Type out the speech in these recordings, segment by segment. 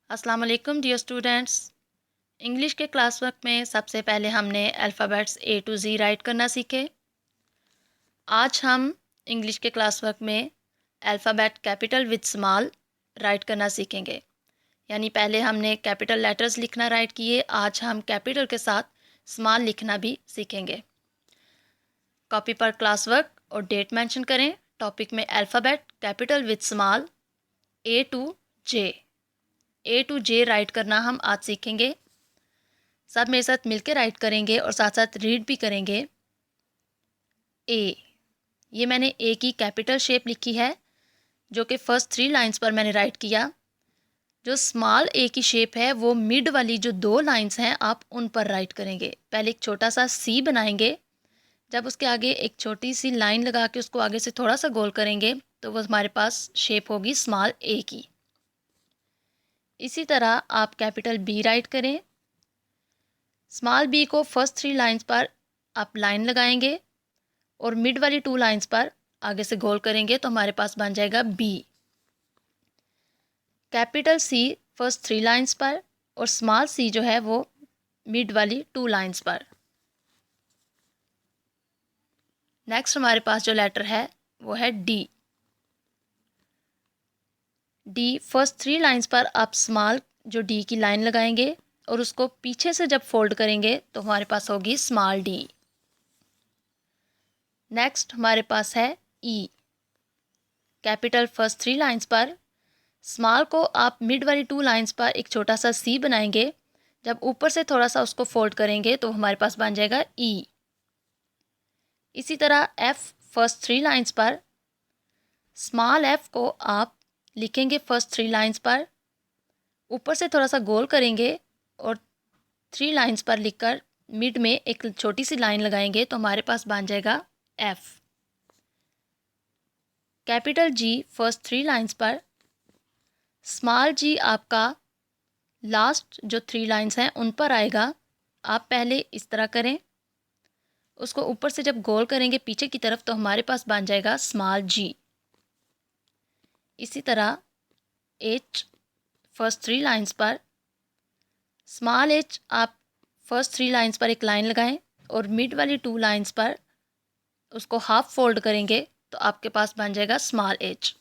अस्सलाम वालेकुम dear students. English के क्लास वर्क में सबसे पहले हमने alphabets A to Z write करना सीखे। आज हम इंग्लिश के क्लास वर्क में alphabet capital with small write करना सीखेंगे। यानी पहले हमने कैपिटल लेटर्स लिखना राइट किए, आज हम कैपिटल के साथ स्मॉल लिखना भी सीखेंगे। कॉपी पर क्लास वर्क और डेट मेंशन करें। टॉपिक में alphabet capital with small A to J write करना हम आज सीखेंगे। सब मेरे साथ मिलकर राइट करेंगे और साथ साथ रीड भी करेंगे। ए, ये मैंने ए की कैपिटल शेप लिखी है, जो कि फर्स्ट 3 लाइंस पर मैंने राइट किया। जो स्मॉल ए की शेप है वो मिड वाली जो 2 लाइंस हैं आप उन पर राइट करेंगे। पहले एक छोटा सा सी बनाएंगे, जब उसके आगे एक छोटी सी लाइन लगा के उसको आगे से थोड़ा सा गोल करेंगे तो वो हमारे पास शेप होगी स्मॉल ए की। इसी तरह आप कैपिटल बी राइट करें। स्मॉल बी को फर्स्ट 3 लाइंस पर आप लाइन लगाएंगे और मिड वाली 2 लाइंस पर आगे से गोल करेंगे तो हमारे पास बन जाएगा B. Capital C first 3 lines पर और स्मॉल सी जो है वो मिड वाली 2 लाइंस पर। नेक्स्ट हमारे पास जो लेटर है वो है डी। डी फर्स्ट 3 लाइंस पर आप स्मॉल जो डी की लाइन लगाएंगे और उसको पीछे से जब फोल्ड करेंगे तो हमारे पास होगी स्मॉल डी। नेक्स्ट हमारे पास है ई। कैपिटल फर्स्ट 3 लाइंस पर स्मॉल को आप मिड वाली 2 लाइंस पर एक छोटा सा सी बनाएंगे, जब ऊपर से थोड़ा सा उसको फोल्ड करेंगे तो हमारे पास बन जाएगा ई। इसी तरह एफ फर्स्ट 3 लाइंस पर स्मॉल एफ को आप लिखेंगे फर्स्ट 3 लाइंस पर, ऊपर से थोड़ा सा गोल करेंगे और 3 लाइंस पर लिखकर मिड में एक छोटी सी लाइन लगाएंगे तो हमारे पास बन जाएगा F. Capital G first 3 lines पर स्मॉल जी आपका लास्ट जो 3 लाइंस हैं उन पर आएगा। आप पहले इस तरह करें, उसको ऊपर से जब गोल करेंगे पीछे की तरफ तो हमारे पास बन जाएगा स्मॉल जी। इसी तरह एच फर्स्ट 3 लाइंस पर स्मॉल एच आप फर्स्ट 3 लाइंस पर एक लाइन लगाएं और मिड वाली 2 लाइंस पर उसको हाफ फोल्ड करेंगे तो आपके पास बन जाएगा स्मॉल एच।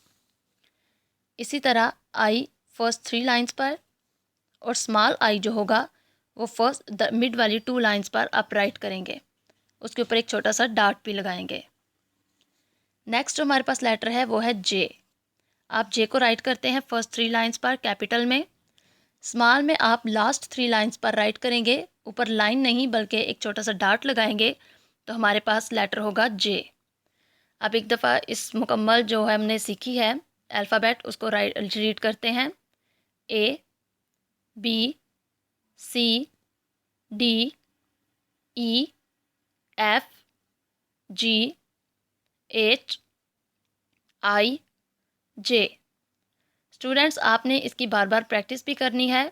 इसी तरह आई फर्स्ट 3 लाइंस पर और स्मॉल आई जो होगा वो फर्स्ट मिड वाली 2 लाइंस पर आप राइट करेंगे, उसके ऊपर एक छोटा सा डॉट भी लगाएंगे। नेक्स्ट जो हमारे पास लेटर है वो है जे। आप जे को राइट करते हैं फर्स्ट 3 लाइंस पर कैपिटल में। स्मॉल में आप लास्ट 3 लाइंस पर राइट करेंगे, ऊपर लाइन नहीं बल्कि एक छोटा सा डॉट लगाएंगे तो हमारे पास लेटर होगा जे। अब एक दफ़ा इस मुकम्मल जो है हमने सीखी है अल्फ़ाबेट उसको रीड करते हैं। ए, बी, सी, डी, ई, एफ, जी, एच, आई, जे। स्टूडेंट्स आपने इसकी बार बार प्रैक्टिस भी करनी है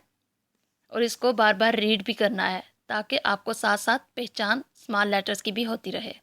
और इसको बार बार रीड भी करना है ताकि आपको साथ साथ पहचान स्मॉल लेटर्स की भी होती रहे।